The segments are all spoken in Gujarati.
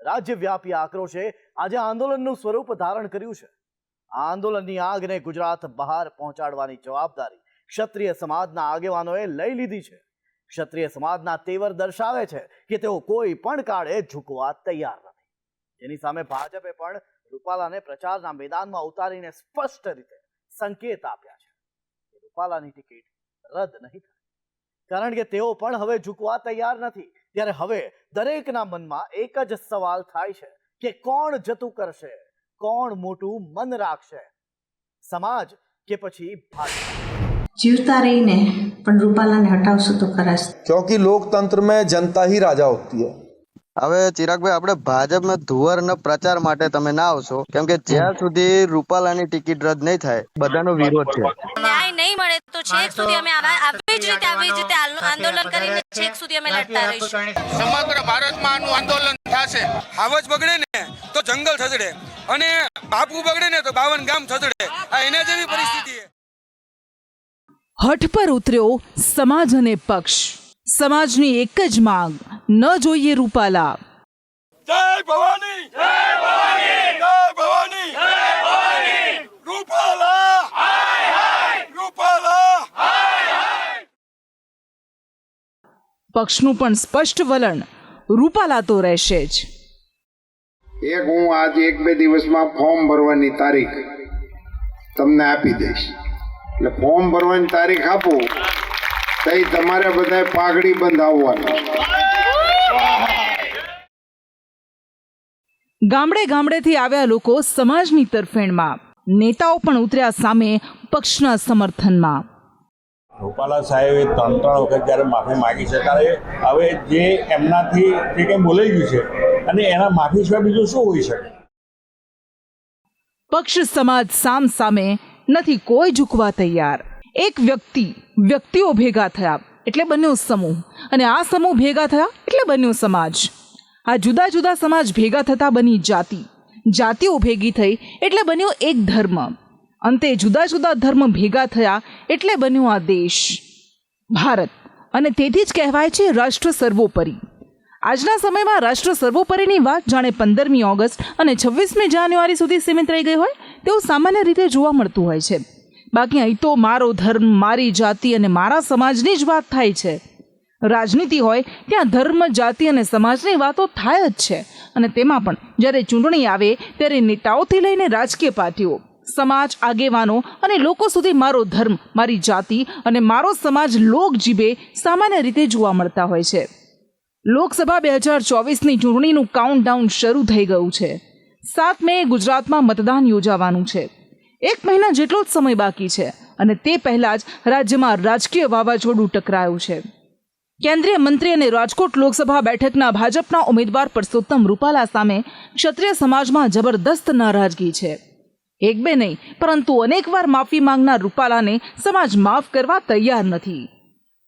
રાજ્યવ્યાપી આક્રોશે આજે આંદોલનનું સ્વરૂપ ધારણ કર્યું છે। આ આંદોલનની આગને ગુજરાત બહાર પહોંચાડવાની જવાબદારી ક્ષત્રિય સમાજના આગેવાનોએ લઈ લીધી છે। ક્ષત્રિય સમાજના તેવર દર્શાવે છે કે તેઓ કોઈ પણ કાળે ઝૂકવા તૈયાર નથી, જેની સામે ભાજપે પણ રૂપાલાને પ્રચારના મેદાનમાં ઉતારીને સ્પષ્ટ રીતે સંકેત આપ્યા છે કે રૂપાલાની ટિકિટ રદ નહીં થાય, કારણ કે તેઓ પણ હવે ઝૂકવા તૈયાર નથી। ત્યારે હવે દરેકના મનમાં એક જ સવાલ થાય છે કે કોણ જતું કરશે, કોણ મોટું મન રાખશે, સમાજ કે પછી ભાજપ? जीवता रही ने पण रूपाला ने हटावशो तो खरा, क्योंकि लोकतंत्र में जनता ही राजा होती है। હવે ચિરાગભાઈ, આપણે ભાજપમાં ધુવરના પ્રચાર માટે તમે ના આવશો, કેમ કે જ્યાં સુધી રૂપાલાની ટિકિટ રદ નહીં થાય બધાનો વિરોધ છે। ન્યાય નહીં મળે તો છેક સુધી અમે આવી જ રીતે આંદોલન કરીને છેક સુધી અમે લડતા રહીશું। સમગ્ર ભારતમાં આનું આંદોલન થશે। હાવજ બગડે ને તો જંગલ થસડે અને બાપુ બગડે ને તો 52 ગામ થસડે। આ એના જેવી પરિસ્થિતિ છે। હઠ પર ઉતર્યો સમાજ અને પક્ષ। સમાજની એક જ માંગ, ન જોઈએ રૂપાલા। જય ભવાની, જય ભવાની, જય ભવાની, જય ભવાની, રૂપાલા હાય હાય, રૂપાલા હાય હાય। પક્ષનું પણ સ્પષ્ટ વલણ, રૂપાલા તો રહેશે જ। હું આજ 1-2 દિવસમાં ફોર્મ ભરવાની તારીખ તમને આપી દઈશ, એટલે ફોર્મ ભરવાની તારીખ આપું તઈ તમારે બધાએ પાઘડી બંધાવવાનું। ગામડે ગામડેથી આવ્યા લોકો સમાજની તરફેણમાં, નેતાઓ પણ ઉતર્યા સામે પક્ષના સમર્થનમાં। રૂપાલા સાહેબે 3 વખત જ્યારે માફી માગી છે, ત્યારે હવે જે એમનાથી જે કંઈ બોલાઈ ગયું છે અને એના માફી સિવાય બીજું શું હોઈ શકે? પક્ષ સમાજ સામ સામે નથી કોઈ ઝૂકવા તૈયાર। એક વ્યક્તિઓ ભેગા થયા એટલે બન્યો સમૂહ, અને આ સમૂહ ભેગા થયા એટલે બન્યો સમાજ। આ જુદા જુદા સમાજ ભેગા થતા બની જાતિ, જાતિઓ ભેગી થઈ એટલે બન્યો એક ધર્મ, અંતે જુદા જુદા ધર્મ ભેગા થયા એટલે બન્યો આ દેશ ભારત। અને તેથી જ કહેવાય છે રાષ્ટ્ર સર્વોપરી। આજના સમયમાં રાષ્ટ્ર સર્વોપરીની વાત જાણે 15મી ઓગસ્ટ અને 26મી જાન્યુઆરી સુધી સીમિત રહી ગઈ હોય તેવું સામાન્ય રીતે જોવા મળતું હોય છે। બાકી અહીં તો મારો ધર્મ, મારી જાતિ અને મારા સમાજની જ વાત થાય છે। રાજનીતિ હોય ત્યાં ધર્મ, જાતિ અને સમાજની વાતો થાય જ છે, અને તેમાં પણ જ્યારે ચૂંટણી આવે ત્યારે નેતાઓથી લઈને રાજકીય પાર્ટીઓ, સમાજ આગેવાનો અને લોકો સુધી મારો ધર્મ, મારી જાતિ અને મારો સમાજ લોકજીભે સામાન્ય રીતે જોવા મળતા હોય છે। લોકસભા 2024ની ચૂંટણીનું કાઉન્ટડાઉન શરૂ થઈ ગયું છે। 7 મે ગુજરાતમાં મતદાન યોજાવાનું છે। 1 મહિના જેટલો જ સમય બાકી છે, અને તે પહેલા જ રાજ્યમાં રાજકીય વાવાઝોડું ટકરાયું છે। કેન્દ્રીય મંત્રી અને રાજકોટ લોકસભા બેઠકના ભાજપના ઉમેદવાર પરસોત્તમ રૂપાલા સામે ક્ષત્રિય સમાજમાં જબરદસ્ત નારાજગી છે। 1-2 નહીં પરંતુ અનેકવાર માફી માંગનાર રૂપાલાને સમાજ માફ કરવા તૈયાર નથી।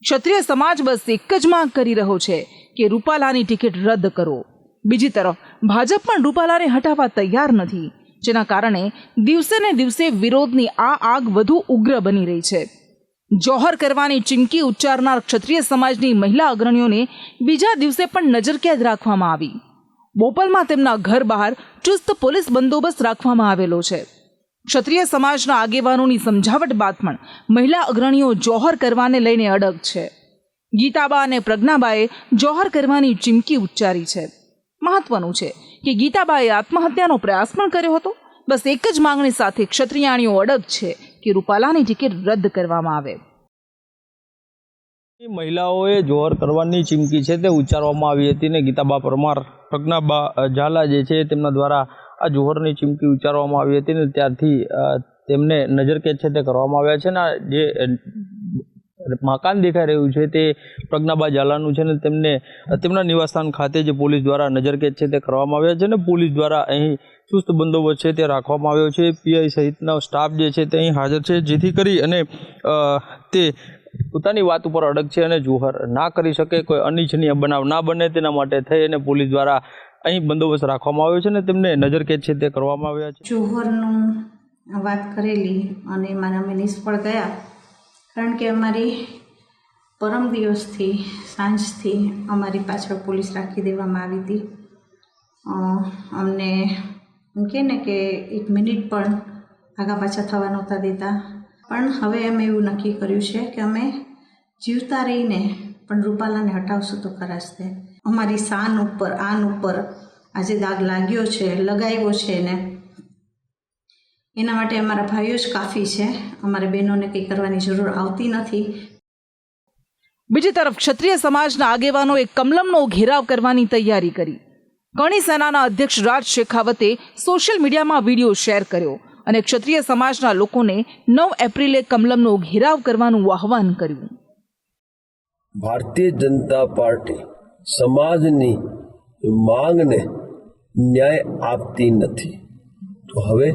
ક્ષત્રિય સમાજ બસ એક જ માંગ કરી રહ્યો છે કે રૂપાલાની ટિકિટ રદ કરો। બીજી તરફ ભાજપ પણ રૂપાલાને હટાવવા તૈયાર નથી, જેના કારણે દિવસે ને દિવસે વિરોધની આ આગ વધુ ઉગ્ર બની રહી છે। જોહર કરવાની ચીમકી ઉચ્ચારનાર ક્ષત્રિય સમાજની મહિલા અગ્રણીઓને બીજા દિવસે પણ નજરકેદ રાખવામાં આવી। બોપલમાં તેમના ઘર બહાર ચુસ્ત પોલીસ બંદોબસ્ત રાખવામાં આવેલો છે। ક્ષત્રિય સમાજના આગેવાનોની સમજાવટ બાદ પણ મહિલા અગ્રણીઓ જોહર કરવાને લઈને અડગ છે। ગીતાબા અને પ્રજ્ઞાબાએ જોહર કરવાની ચીમકી ઉચ્ચારી છે। મહત્વનું છે કે ગીતાબાએ આત્મહત્યાનો પ્રયાસ પણ કર્યો હતો। બસ એક જ માંગણી સાથે ક્ષત્રિયાણીઓ અડગ છે કે રૂપાલાની ટિકિટ રદ કરવામાં આવે। મહિલાઓએ જોહર કરવાની ચીમકી છે તે ઉચ્ચારવામાં આવી હતી, ને ગીતાબા પરમાર, પ્રજ્ઞાબા ઝાલા જે છે તેમના દ્વારા આ જોહરની ચીમકી ઉચ્ચારવામાં આવી હતી, ને ત્યારથી તેમને નજરકેદ છે તે કરવામાં આવ્યા છે। ને જે મકાન દેખાઈ રહ્યું છે તે પ્રજ્ઞાબા ઝાલાનું છે, ને તેમને તેમના નિવાસસ્થાન ખાતે જે પોલીસ દ્વારા નજરકેદ છે તે કરવામાં આવ્યા છે, ને પોલીસ દ્વારા અહીં ચુસ્ત બંદોબસ્ત છે તે રાખવામાં આવ્યો છે। પીઆઈ સહિતનો સ્ટાફ જે છે તે અહીં હાજર છે, જેથી કરી અને તે પોતાની વાત ઉપર અડગ છે અને જોહર ના કરી શકે, કોઈ અનિચ્છનીય બનાવ ના બને તેના માટે થઈ અને પોલીસ દ્વારા અહીં બંદોબસ્ત રાખવામાં આવ્યો છે, ને તેમને નજરકેદ છે તે કરવામાં આવ્યા છે। જોહરનું વાત કરેલી અને એમાં અમે નિષ્ફળ ગયા, કારણ કે અમારી પરમ દિવસથી સાંજથી અમારી પાછળ પોલીસ રાખી દેવામાં આવી હતી। અમને એમ કહે ને કે 1 મિનિટ પણ આગા પાછા થવા નહોતા દેતા. પણ હવે અમે એવું નક્કી કર્યું છે કે અમે જીવતા રહીને પણ રૂપાલાને હટાવશું તો ખરા જ તે. અમારી આન ઉપર આજે દાગ લાગ્યો છે, લગાવ્યો છે ને એના માટે અમારા ભાઈઓ જ કાફી છે. અમારે બહેનોને કંઈ કરવાની જરૂર આવતી નથી. બીજી તરફ ક્ષત્રિય સમાજના આગેવાનોએ કમલમનો ઘેરાવ કરવાની તૈયારી કરી. કરણી સેનાના અધ્યક્ષ રાજ શેખાવતે સોશિયલ મીડિયામાં વિડીયો શેર કર્યો અને ક્ષત્રિય સમાજના લોકોને 9 એપ્રિલે કમલમનો ઘેરાવ કરવાનું આહવાન કર્યું. ભારતીય જનતા પાર્ટી સમાજની માંગને ન્યાય આપતી નથી, તો હવે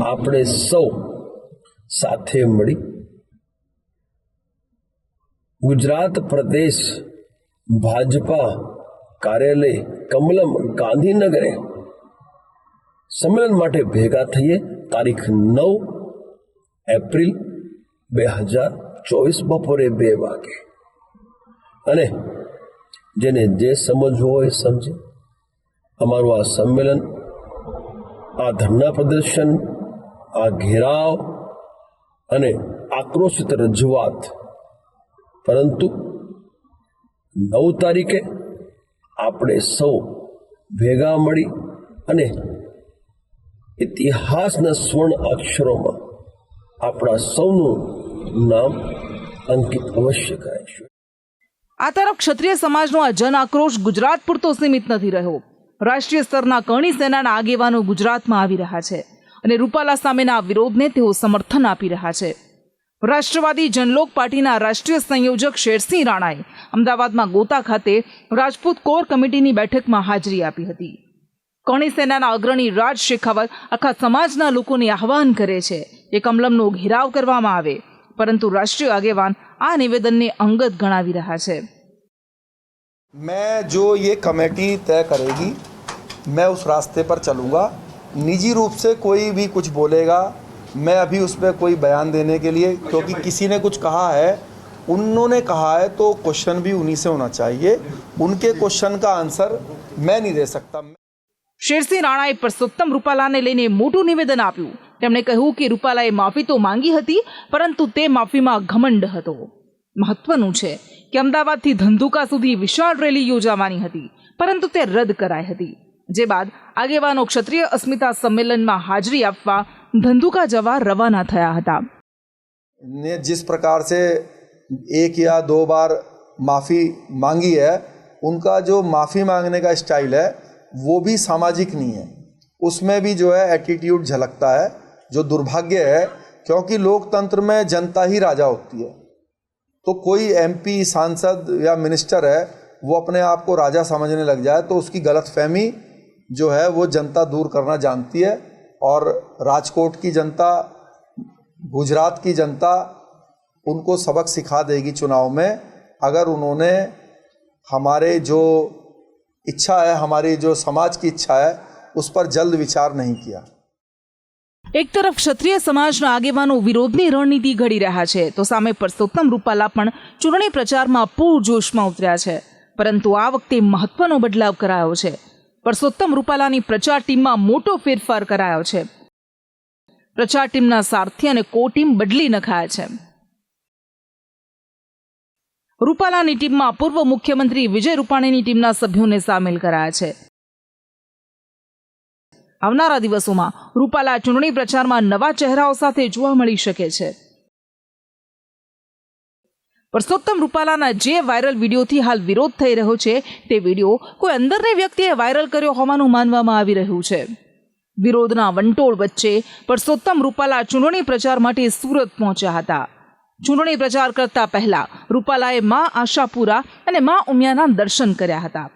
આપણે સૌ સાથે મળી ગુજરાત પ્રદેશ ભાજપા કાર્યાલય કમલમ ગાંધીનગરે સંમેલન માટે ભેગા થઈએ. તારીખ 9 એપ્રિલ 2024 બપોરે 2 વાગે. અને જેને જે સમજવું હોય સમજે. અમારું આ સંમેલન, આ ધરણા પ્રદર્શન, આ ઘેરાવ અને આક્રોશિત રજૂઆત, પરંતુ 9 તારીખે આપણે સૌ ભેગા મળી અને ઇતિહાસના સ્વર્ણ અક્ષરોમાં આપણા સૌનું નામ અંકિત અવશ્ય કરાવીશું. આ તરફ ક્ષત્રિય સમાજનો આ જન આક્રોશ ગુજરાત પૂરતો સીમિત નથી રહ્યો. રાષ્ટ્રીય સ્તરના કરણી સેનાના આગેવાનો ગુજરાતમાં આવી રહ્યા છે અને રૂપાલા સામેના વિરોધને તેઓ સમર્થન આપી રહ્યા છે. રાષ્ટ્રવાદી જનલોક પાર્ટીના રાષ્ટ્રીય સંયોજક શેરસિંહ રાણાએ અમદાવાદમાં ગોતા ખાતે રાજપૂત કોર કમિટીની બેઠકમાં હાજરી આપી હતી. કરણી સેનાના અગ્રણી રાજ શેખાવત આખા સમાજના લોકોને આહવાન કરે છે કે કમલમનો ઘેરાવ કરવામાં આવે, પરંતુ રાષ્ટ્રીય આગેવાન આ નિવેદનને અંગત ગણાવી રહ્યા છે. मैं जो ये कमेटी तय करेगी मैं उस रास्ते पर चलूँगा. निजी रूप से कोई भी कुछ बोलेगा, मैं अभी उस पर कोई बयान देने के लिए, क्योंकि किसी ने कुछ कहा है, उन्होंने कहा है तो क्वेश्चन भी उन्हीं से होना चाहिए. उनके क्वेश्चन का आंसर मैं नहीं दे सकता. શેરસિંહ રાણાએ પરસોત્તમ રૂપાલાને લઈને મોટું નિવેદન આપ્યું. તેમણે કહ્યું કે રૂપાલાએ માફી તો માંગી હતી, પરંતુ તે માફીમાં ઘમંડ હતો. મહત્વનું છે કે અમદાવાદથી ધંધુકા સુધી વિશાળ રેલી યોજાવાની હતી, પરંતુ તે રદ કરાઈ હતી. જે બાદ આગેવાનો ક્ષત્રિય અસ્મિતા સંમેલનમાં હાજરી આપવા ધંધુકા જવા રવાના થયા હતા. ने जिस प्रकार से 1 या 2 बार माफ़ी मांगी है, उनका जो माफ़ी मांगने का स्टाइल है वो भी सामाजिक नहीं है. उसमें भी जो है एटीट्यूड झलकता है, जो दुर्भाग्य है, क्योंकि लोकतंत्र में जनता ही राजा होती है. तो कोई एमपी, सांसद या मिनिस्टर है, वो अपने आप को राजा समझने लग जाए तो उसकी गलतफहमी जो है वो जनता दूर करना जानती है. और राजकोट की जनता, गुजरात की जनता उनको सबक सिखा देगी चुनाव में, अगर उन्होंने हमारे जो इच्छा है, हमारी जो समाज की इच्छा है, उस पर जल्द विचार नहीं किया. એક તરફ ક્ષત્રિય સમાજના આગેવાનો વિરોધની રણનીતિ ઘડી રહ્યા છે, તો સામે પરસોત્તમ રૂપાલા પણ ચૂંટણી પ્રચારમાં પૂરજોશમાં ઉતર્યા છે. પરંતુ આ વખતે મહત્વનો બદલાવ કરાયો છે. પરસોત્તમ રૂપાલાની પ્રચાર ટીમમાં મોટો ફેરફાર કરાયો છે. પ્રચાર ટીમના સારથી અને કો ટીમ બદલી નખાયા છે. રૂપાલાની ટીમમાં પૂર્વ મુખ્યમંત્રી વિજય રૂપાણીની ટીમના સભ્યોને સામેલ કરાયા છે. આવનારા દિવસોમાં રૂપાલા ચૂંટણી પ્રચારમાં નવા ચહેરાઓ સાથે જોવા મળી શકે છે. પરસોત્તમ રૂપાલાના જે વાયરલ વિડીયોથી હાલ વિરોધ થઈ રહ્યો છે, તે વિડીયો કોઈ અંદરની વ્યક્તિએ વાયરલ કર્યો હોવાનું માનવામાં આવી રહ્યું છે. વિરોધના વંટોળ વચ્ચે પરસોત્તમ રૂપાલા ચૂંટણી પ્રચાર માટે સુરત પહોંચ્યા હતા. ચૂંટણી પ્રચાર કરતા પહેલા રૂપાલાએ મા આશાપુરા અને મા ઉમિયાના દર્શન કર્યા હતા.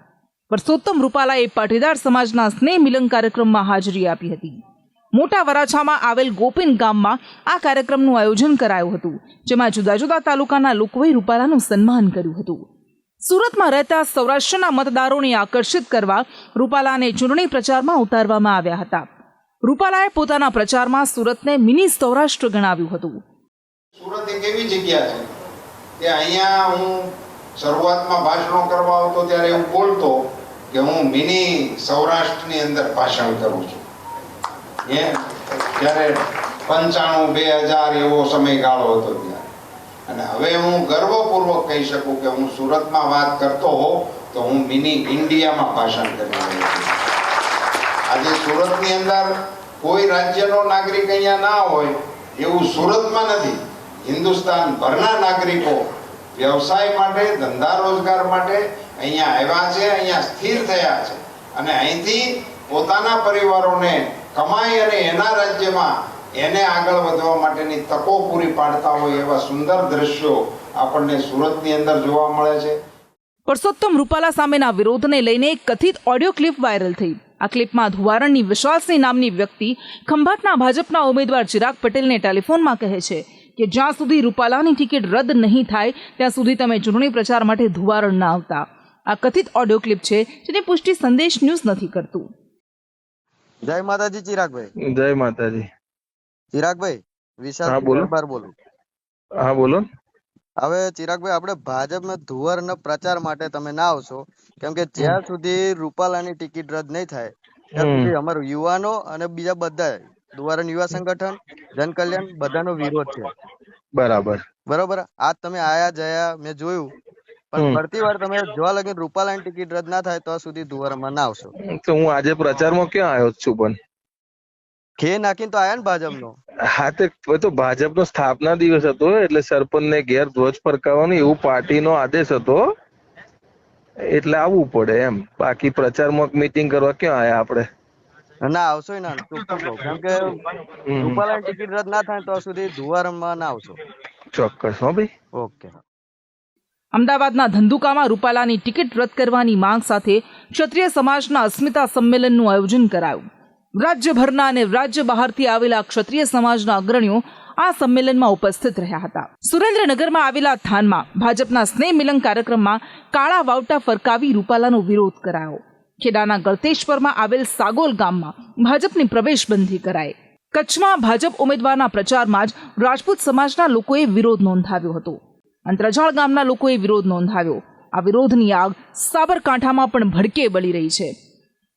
પરસોત્તમ રૂપાલાએ પાટીદાર સમાજના સ્નેહ મિલન કાર્યક્રમમાં હાજરી આપી હતી. મોટા વરાછામાં આવેલ ગોપીન ગામમાં આ કાર્યક્રમનું આયોજન કરાયું હતું, જેમાં જુદા જુદા તાલુકાના લોકોએ રૂપાલાનું સન્માન કર્યું હતું. સુરતમાં રહેતા સૌરાષ્ટ્રના મતદારોને આકર્ષિત કરવા રૂપાલાને ચૂંટણી પ્રચારમાં ઉતારવામાં આવ્યા હતા. રૂપાલાએ પોતાના પ્રચારમાં સુરતને મિની સૌરાષ્ટ્ર ગણાવ્યું હતું. સુરત એક એવી જગ્યા છે કે અહીંયા હું શરૂઆતમાં ભાષણો કરવા આવતો ત્યારે હું બોલતો કે હું મિની સૌરાષ્ટ્રની અંદર ભાષણ કરું છું. એ ત્યારે 95-2000 એવો સમયગાળો હતો ત્યારે. અને હવે હું ગર્વપૂર્વક કહી શકું કે હું સુરતમાં વાત કરતો હોઉં તો હું મિની ઇન્ડિયામાં ભાષણ કરી રહ્યો છું. આજે સુરતની અંદર કોઈ રાજ્યનો નાગરિક અહીંયા ના હોય એવું સુરતમાં નથી. હિન્દુસ્તાન ભરના નાગરિકો વ્યવસાય માટે, ધંધા રોજગાર માટે અહીંયા આવ્યા છે, અહીંયા સ્થિર થયા છે અને અહીંથી પોતાના પરિવારોને કમાઈ અને એના રાજ્યમાં એને આગળ વધવા માટેની તકો પૂરી પાડતા હોય એવા સુંદર દ્રશ્યો આપણને સુરતની અંદર જોવા મળે છે. પરસોત્તમ રૂપાલા સામેના વિરોધને લઈને એક કથિત ઓડિયો ક્લિપ વાયરલ થઈ. આ ક્લિપમાં ધુવારણની વિશ્વાસની નામની વ્યક્તિ ખંભાતના ભાજપના ઉમેદવાર ચિરાગ પટેલને ટેલિફોનમાં કહે છે કે જ્યાં સુધી રૂપાલાની ટિકિટ રદ નહીં થાય ત્યાં સુધી તમે ચૂંટણી પ્રચાર માટે ધુવારણ ના આવતા. આ કથિત ઓડિયો ક્લિપ છે જેની પુષ્ટિ સંદેશ ન્યૂઝ નથી કરતું. જય માતાજી ચિરાગભાઈ. जय माता दी. ચિરાગભાઈ વિશાલ હા, બોલો. બોલું. हाँ बोलो. હવે ચિરાગભાઈ આપણે ભાજપના ધુવરના પ્રચાર માટે તમે ના આવશો કેમ કે જ્યાં સુધી રૂપાલાની ટિકિટ રદ નહીં થાય ત્યાં સુધી અમારું યુવાનો અને બીજા બધા ધુવારણ યુવા સંગઠન જનકલ્યાણ બધાનો વિરોધ છે. बराबर. બરોબર. આજ તમે આયા જયા મેં જોયું પણ ફરતી વાર તમે જોવા લગીને રૂપાલાની ટિકિટ રદ ના થાય તો સુધી ધુવારમાં ના આવશો. તો હું આજે પ્રચારમાં ક્યાં આવ્યો છું પણ? ખે નાખીને તો આયા ને ભાજપનો. હા તો ભાજપનો સ્થાપના દિવસ હતો એટલે સરપંચને ઘેર ધ્વજ ફરકાવવાનો એવું પાર્ટીનો આદેશ હતો એટલે આવવું પડે એમ. બાકી પ્રચારમાં મીટિંગ કરવા ક્યાં આયા આપણે? ના આવશો ના ચોખ્ખું કહું કેમ કે રૂપાલાની ટિકિટ રદ ના થાય તો સુધી ધુવારમાં ના આવશો. ચોક્કસ. હો ભાઈ. ઓકે. અમદાવાદના ધંધુકામાં રૂપાલાની ટિકિટ રદ કરવાની માંગ સાથે ક્ષત્રિય સમાજના અસ્મિતા સંમેલનનું આયોજન કરાયું. રાજ્યભરના અને રાજ્ય બહારથી આવેલા ક્ષત્રિય સમાજના અગ્રણીઓ આ સંમેલનમાં ઉપસ્થિત રહ્યા હતા. સુરેન્દ્રનગરમાં આવેલા થાનમાં ભાજપના સ્નેહ મિલન કાર્યક્રમમાં કાળા વાવટા ફરકાવી રૂપાલાનો વિરોધ કરાયો. ખેડાના ગળતેશ્વરમાં આવેલ સાગોલ ગામમાં ભાજપની પ્રવેશબંધી કરાઈ. કચ્છમાં ભાજપ ઉમેદવારના પ્રચારમાં જ રાજપૂત સમાજના લોકોએ વિરોધ નોંધાવ્યો હતો. અંતરજાળ ગામના લોકોએ વિરોધ નોંધાવ્યો. આ વિરોધની આગ સાબરકાંઠામાં પણ ભડકે બળી રહી છે.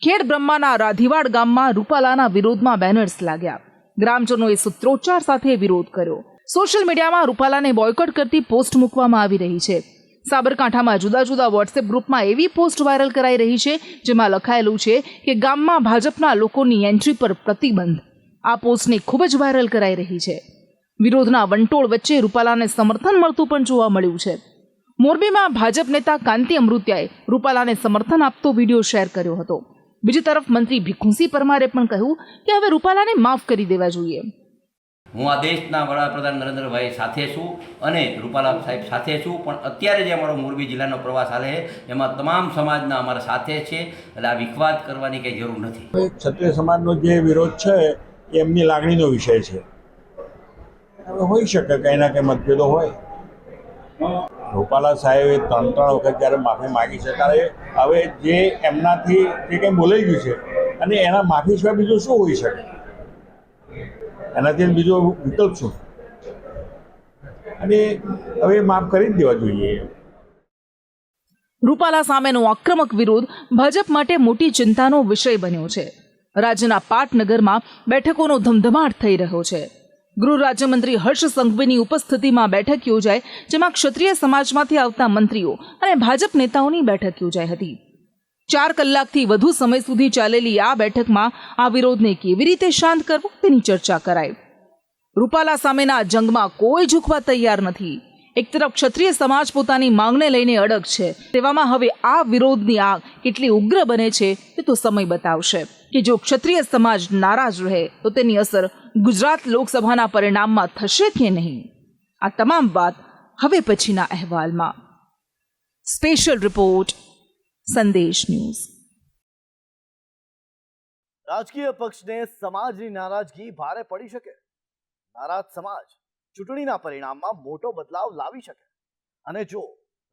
ખેડ બ્રહ્માના રાધીવાડ ગામમાં રૂપાલાના વિરોધમાં બેનર્સ લાગ્યા. ગ્રામજનોએ સૂત્રોચ્ચાર સાથે વિરોધ કર્યો. સોશિયલ મીડિયામાં રૂપાલાને બોયકોટ કરતી પોસ્ટ મૂકવામાં આવી રહી છે. સાબરકાંઠામાં જુદા જુદા વોટ્સએપ ગ્રુપમાં એવી પોસ્ટ વાયરલ કરાઈ રહી છે જેમાં લખાયેલું છે કે ગામમાં ભાજપના લોકોની એન્ટ્રી પર પ્રતિબંધ. આ પોસ્ટને ખૂબ જ વાયરલ કરાઈ રહી છે. વિરોધના વંટોળ વચ્ચે રૂપાલાને સમર્થન મળતું પણ જોવા મળ્યું છે. મોરબીમાં ભાજપ નેતા કાંતિ અમૃતિયાએ રૂપાલાને સમર્થન આપતો વિડીયો શેર કર્યો હતો. બીજી તરફ મંત્રી ભીખુસિંહ પરમારે પણ કહ્યું કે હવે રૂપાલાને માફ કરી દેવા જોઈએ. હું આ દેશના વડાપ્રધાન નરેન્દ્રભાઈ સાથે છું અને રૂપાલા સાહેબ સાથે છું, પણ અત્યારે જે અમારો મોરબી જિલ્લાનો પ્રવાસ હાલે છે એમાં તમામ સમાજના અમારા સાથે છે, એટલે આ વિખવાદ કરવાની કંઈ જરૂર નથી. ક્ષત્રિય સમાજનો જે વિરોધ છે એ એમની લાગણીનો વિષય છે. હવે હોઈ શકે કંઈ ના કંઈ મતભેદો હોય. રૂપાલા સાહેબે 3 વખત જ્યારે માફી માગી છે ત્યારે હવે જે એમનાથી જે કંઈ બોલાઈ ગયું છે અને એના માફી સિવાય બીજું શું હોઈ શકે? એનાથી બીજો વિકલ્પ શું? અને હવે માફ કરી જ દેવા જોઈએ. રૂપાલા સામેનો આક્રમક વિરોધ ભાજપ માટે મોટી ચિંતાનો વિષય બન્યો છે. રાજ્યના પાટનગરમાં બેઠકોનો ધમધમાટ થઈ રહ્યો છે. ગૃહ રાજ્યમંત્રી હર્ષ સંઘવીની ઉપસ્થિતિમાં બેઠક યોજાઈ, જેમાં ક્ષત્રિય સમાજમાંથી આવતા મંત્રીઓ અને ભાજપ નેતાઓની બેઠક યોજાઈ હતી. 4 કલાકથી વધુ સમય સુધી ચાલેલી આ બેઠકમાં આ વિરોધને કેવી રીતે શાંત કરવો તેની ચર્ચા કરાઈ. રૂપાલા સામેના જંગમાં કોઈ ઝૂકવા તૈયાર નથી. એક તરફ ક્ષત્રિય સમાજ પોતાની માંગને લઈને અડગ છે, તેવામાં હવે આ વિરોધની આગ કેટલી ઉગ્ર બને છે તે તો સમય બતાવશે કે જો ક્ષત્રિય સમાજ નારાજ રહે તો તેની અસર ગુજરાત લોકસભાના પરિણામમાં થશે કે નહીં. આ તમામ વાત હવે પછીના અહેવાલમાં. સ્પેશિયલ રિપોર્ટ, સંદેશ ન્યૂઝ. રાજકીય પક્ષને સમાજની નારાજગી ભારે પડી શકે. નારાજ સમાજ ચૂંટણીના પરિણામમાં મોટો બદલાવ લાવી શકે. અને જો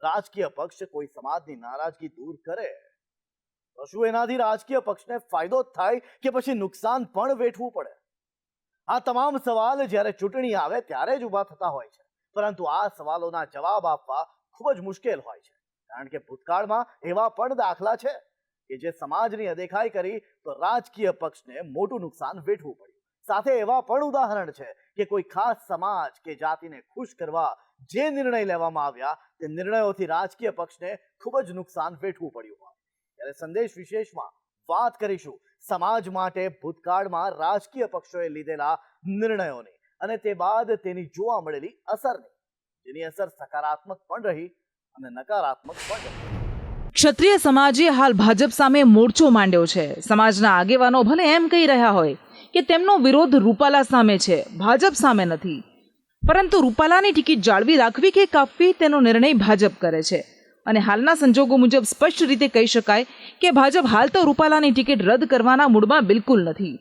રાજકીય પક્ષ કોઈ સમાજની નારાજગી દૂર કરે તો શું એનાથી રાજકીય પક્ષને ફાયદો જ થાય કે પછી નુકસાન પણ વેઠવું પડે? આ તમામ સવાલ જ્યારે ચૂંટણી આવે ત્યારે જ ઊભા થતા હોય છે, પરંતુ આ સવાલોના જવાબ આપવા ખૂબ જ મુશ્કેલ હોય છે, કારણ કે ભૂતકાળમાં એવા પણ દાખલા છે કે જે સમાજની અદેખાઈ કરી તો રાજકીય પક્ષને મોટું નુકસાન વેઠવું પડ્યું. સાથે એવા પણ ઉદાહરણ છે કે કોઈ ખાસ સમાજ કે જાતિને ખુશ કરવા જે નિર્ણય લેવામાં આવ્યા તે નિર્ણયોથી રાજકીય પક્ષને ખૂબ જ નુકસાન વેઠવું પડ્યું હોય. ત્યારે સંદેશ વિશેષમાં વાત કરીશું સમાજ માટે ભૂતકાળમાં રાજકીય પક્ષોએ લીધેલા નિર્ણયોની અને તે બાદ તેની જોવા મળેલી અસરની, જેની અસર સકારાત્મક પણ રહી અને નકારાત્મક પણ રહી. ક્ષત્રિય સમાજે હાલ ભાજપ સામે મોરચો માંડ્યો છે. સમાજના આગેવાનો ભલે એમ કહી રહ્યા હોય કે તેમનો વિરોધ રૂપાલા સામે છે, ભાજપ સામે નથી, પરંતુ રૂપાલાની ટિકિટ જાળવી રાખવી કે કાપવી તેનો નિર્ણય ભાજપ કરે છે. અને હાલના સંજોગો મુજબ સ્પષ્ટ રીતે કહી શકાય કે ભાજપ હાલ તો રૂપાલાની ટિકિટ રદ કરવાના મૂડમાં બિલકુલ નથી.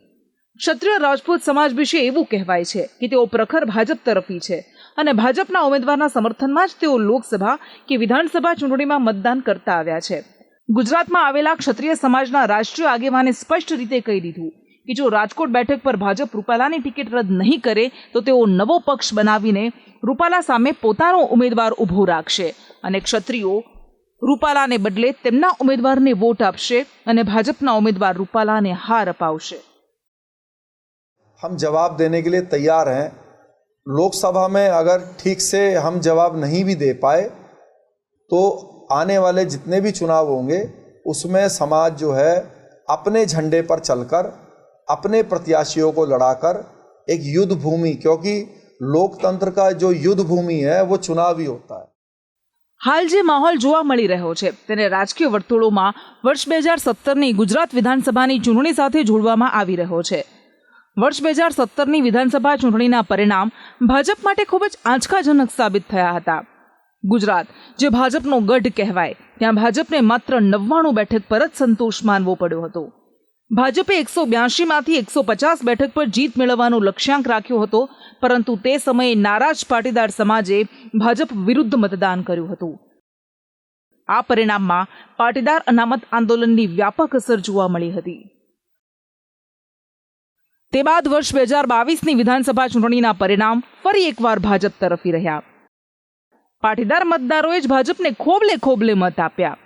ક્ષત્રિય રાજપૂત સમાજ વિશે એવું કહેવાય છે કે તેઓ પ્રખર ભાજપ તરફી છે અને ભાજપના ઉમેદવારના સમર્થનમાં જ તેઓ લોકસભા કે વિધાનસભા ચૂંટણીમાં મતદાન કરતા આવ્યા છે. ગુજરાતમાં આવેલા ક્ષત્રિય સમાજના રાષ્ટ્રીય આગેવાને સ્પષ્ટ રીતે કહી દીધું કે જો રાજકોટ બેઠક પર ભાજપ રૂપાલાની ટિકિટ રદ નહીં કરે તો તેઓ નવો પક્ષ બનાવીને રૂપાલા સામે પોતાનો ઉમેદવાર ઊભો રાખશે અને ક્ષત્રિયો રૂપાલાને બદલે તેમના ઉમેદવારને વોટ આપશે અને ભાજપના ઉમેદવાર રૂપાલાને હાર અપાવશે. हम जवाब देने के लिए तैयार हैं. लोकसभा में अगर ठीक से हम जवाब नहीं भी दे पाए तो आने वाले जितने भी चुनाव होंगे उसमें समाज जो है अपने झंडे पर चलकर अपने प्रत्याशियों को लड़ाकर एक युद्ध भूमि, क्योंकि लोकतंत्र का जो युद्ध भूमि है वो चुनाव ही होता है. હાલ જે માહોલ જોવા મળી રહ્યો છે તેને રાજકીય વર્તુળોમાં વર્ષ 2017ની ગુજરાત વિધાનસભાની ચૂંટણી સાથે જોડવામાં આવી રહ્યો છે. વર્ષ 2017ની વિધાનસભા ચૂંટણીના પરિણામ ભાજપ માટે ખૂબ જ આંચકાજનક સાબિત થયા હતા. ગુજરાત જે ભાજપનો ગઢ કહેવાય ત્યાં ભાજપને માત્ર 99 બેઠક પર જ સંતોષ માનવો પડ્યો હતો. ભાજપે 182માંથી 150 બેઠક પર જીત મેળવવાનો લક્ષ્યાંક રાખ્યો હતો, પરંતુ તે સમયે નારાજ પાટીદાર સમાજે ભાજપ વિરુદ્ધ મતદાન કર્યું હતું. આ પરિણામમાં પાટીદાર અનામત આંદોલનની વ્યાપક અસર જોવા મળી હતી. તે બાદ વર્ષ 2022ની વિધાનસભા ચૂંટણીના પરિણામ ફરી એકવાર ભાજપ તરફી રહ્યા. પાટીદાર મતદારોએ જ ભાજપને ખોબલે ખોબલે મત આપ્યા.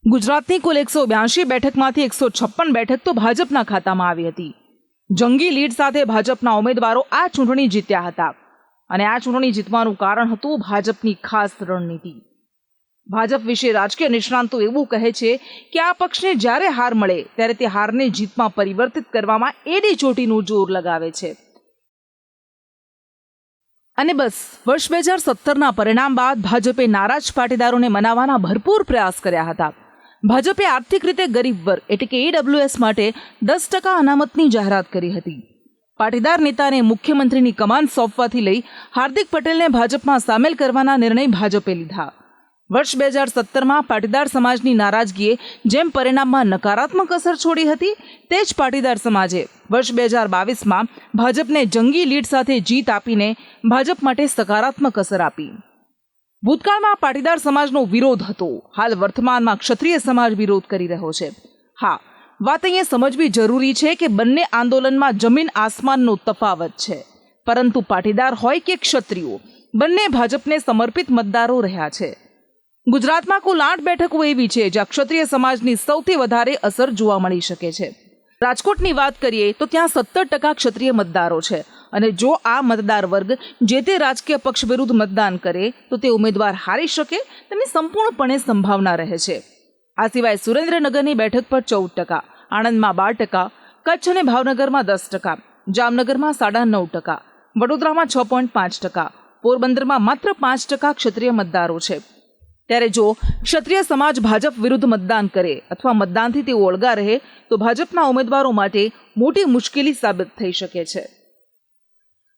ગુજરાતની કુલ 182 બેઠકમાંથી 156 બેઠક તો ભાજપના ખાતામાં આવી હતી. જંગી લીડ સાથે ભાજપના ઉમેદવારો આ ચૂંટણી જીત્યા હતા અને આ ચૂંટણી જીતવાનું કારણ હતું ભાજપની ખાસ રણનીતિ. ભાજપ વિશે રાજકીય નિષ્ણાંતો એવું કહે છે કે આ પક્ષને જ્યારે હાર મળે ત્યારે તે હારને જીતમાં પરિવર્તિત કરવામાં એડી ચોટીનું જોર લગાવે છે. અને બસ વર્ષ 2017ના પરિણામ બાદ ભાજપે નારાજ પાટીદારોને મનાવવાના ભરપૂર પ્રયાસ કર્યા હતા. ભાજપે આર્થિક રીતે ગરીબ વર્ગ એટલે કે AWS માટે 10% અનામતની જાહેરાત કરી હતી. પાટીદાર નેતાને મુખ્યમંત્રીની કમાન સોંપવાથી લઈ હાર્દિક પટેલને ભાજપમાં સામેલ કરવાના નિર્ણય ભાજપે લીધા. વર્ષ 2017માં પાટીદાર સમાજની નારાજગીએ જેમ પરિણામમાં નકારાત્મક અસર છોડી હતી તે જ પાટીદાર સમાજે વર્ષ 2022માં ભાજપને જંગી લીડ સાથે જીત આપીને ભાજપ માટે સકારાત્મક અસર આપી. ભૂતકાળમાં પાટીદાર સમાજનો વિરોધ હતો, હાલ વર્તમાનમાં ક્ષત્રિય સમાજ વિરોધ કરી રહ્યો છે. હા, વાત અહીંયા સમજવી જરૂરી છે કે બંને આંદોલનમાં જમીન આસમાનનો તફાવત છે, પરંતુ પાટીદાર હોય કે ક્ષત્રિયો બંને ભાજપને સમર્પિત મતદારો રહ્યા છે. ગુજરાતમાં કુલ 8 બેઠકો એવી છે જ્યાં ક્ષત્રિય સમાજની સૌથી વધારે અસર જોવા મળી શકે છે. રાજકોટની વાત કરીએ તો ત્યાં 70% ક્ષત્રિય મતદારો છે અને જો આ મતદાર વર્ગ જે તે રાજકીય પક્ષ વિરુદ્ધ મતદાન કરે તો તે ઉમેદવાર હારી શકે તેની સંપૂર્ણપણે સંભાવના રહે છે. આ સિવાય સુરેન્દ્રનગરની બેઠક પર 14%, આણંદમાં 12%, કચ્છ અને ભાવનગરમાં 10%, જામનગરમાં 9.5%, વડોદરામાં 6.5%, પોરબંદરમાં માત્ર 5% ક્ષત્રિય મતદારો છે. ત્યારે જો ક્ષત્રિય સમાજ ભાજપ વિરુદ્ધ મતદાન કરે અથવા મતદાનથી તેઓ ઓળગા રહે તો ભાજપના ઉમેદવારો માટે મોટી મુશ્કેલી સાબિત થઈ શકે છે.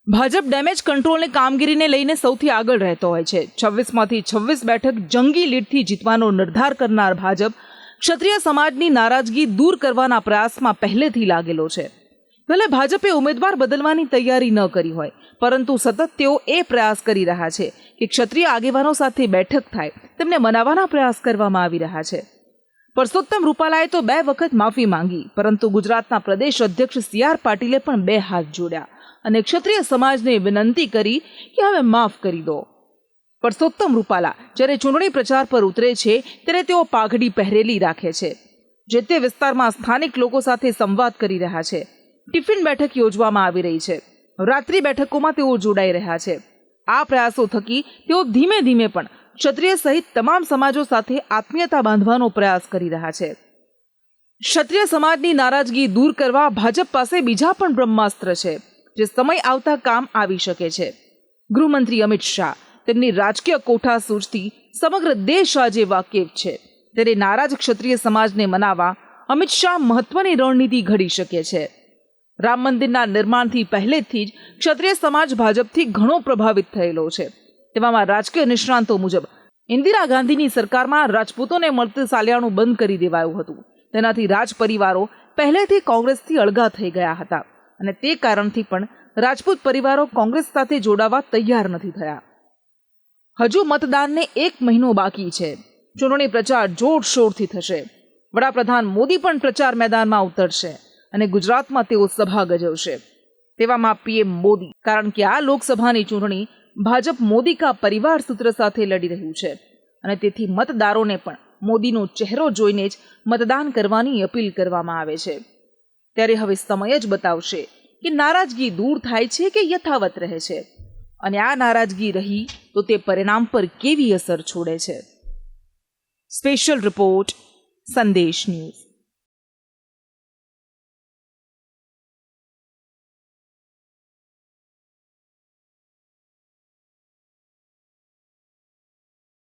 ભાજપ ડેમેજ કંટ્રોલની કામગીરીને લઈને સૌથી આગળ રહેતો હોય છે. 26માંથી 26 બેઠક જંગી લીડથી જીતવાનો નિર્ધાર કરનાર ભાજપ ક્ષત્રિય સમાજની નારાજગી દૂર કરવાના પ્રયાસમાં પહેલેથી લાગેલો છે. ભલે ભાજપે ઉમેદવાર બદલવાની તૈયારી ન કરી હોય, પરંતુ સતત તેઓ એ પ્રયાસ કરી રહ્યા છે કે ક્ષત્રિય આગેવાનો સાથે બેઠક થાય તેમને મનાવવાના પ્રયાસ કરવામાં આવી રહ્યા છે. પરસોત્તમ રૂપાલાએ તો 2 વખત માફી માંગી, પરંતુ ગુજરાતના પ્રદેશ અધ્યક્ષ CR પાટીલે પણ 2 હાથ જોડ્યા અને ક્ષત્રિય સમાજને વિનંતી કરી કે હવે માફ કરી દો. પરસોત્તમ રૂપાલા જ્યારે ચૂંટણી પ્રચાર પર ઉતરે છે ત્યારે તેઓ પાઘડી પહેરેલી રાખે છે, જે તે વિસ્તારમાં સ્થાનિક લોકો સાથે સંવાદ કરી રહ્યા છે. ટિફિન બેઠક યોજવામાં આવી રહી છે. રાત્રિ બેઠકોમાં તેઓ જોડાઈ રહ્યા છે. આ પ્રયાસો થકી તેઓ ધીમે ધીમે પણ ક્ષત્રિય સહિત તમામ સમાજો સાથે આત્મીયતા બાંધવાનો પ્રયાસ કરી રહ્યા છે. ક્ષત્રિય સમાજની નારાજગી દૂર કરવા ભાજપ પાસે બીજા પણ બ્રહ્માસ્ત્ર છે, જે સમય આવતા કામ આવી શકે છે. ગૃહમંત્રી અમિત શાહ તેમની રાજકીય કોઠાસૂઝથી સમગ્ર દેશ આજે વાકેફ છે. ત્યારે નારાજ ક્ષત્રિય સમાજને મનાવવા અમિત શાહ મહત્વની રણનીતિ ઘડી શકે છે. રામ મંદિરના નિર્માણથી પહેલેથી જ ક્ષત્રિય સમાજ ભાજપથી ઘણો પ્રભાવિત થયેલો છે. તેવામાં રાજકીય નિષ્ણાંતો મુજબ ઇન્દિરા ગાંધીની સરકારમાં રાજપૂતોને મળતું સાલિયાણું બંધ કરી દેવાયું હતું. તેનાથી રાજ પરિવારો પહેલેથી કોંગ્રેસથી અળગા થઈ ગયા હતા અને તે કારણથી પણ રાજપૂત પરિવારો કોંગ્રેસ સાથે જોડાવા તૈયાર નથી થયા. હજુ મતદાનને 1 મહિનો બાકી છે. ચૂંટણી પ્રચાર જોરશોરથી થશે. વડાપ્રધાન મોદી પણ પ્રચાર મેદાનમાં ઉતરશે અને ગુજરાતમાં તેઓ સભા ગજવશે. તેવામાં પીએમ મોદી, કારણ કે આ લોકસભાની ચૂંટણી ભાજપ મોદી કા પરિવાર સૂત્ર સાથે લડી રહ્યું છે અને તેથી મતદારોને પણ મોદીનો ચહેરો જોઈને જ મતદાન કરવાની અપીલ કરવામાં આવે છે. ત્યારે હવે સમય જ બતાવશે કે નારાજગી દૂર થાય છે કે યથાવત રહે છે, અને આ નારાજગી રહી તો તે પરિણામ પર કેવી અસર છોડે છે. સ્પેશિયલ રિપોર્ટ, સંદેશ ન્યૂઝ.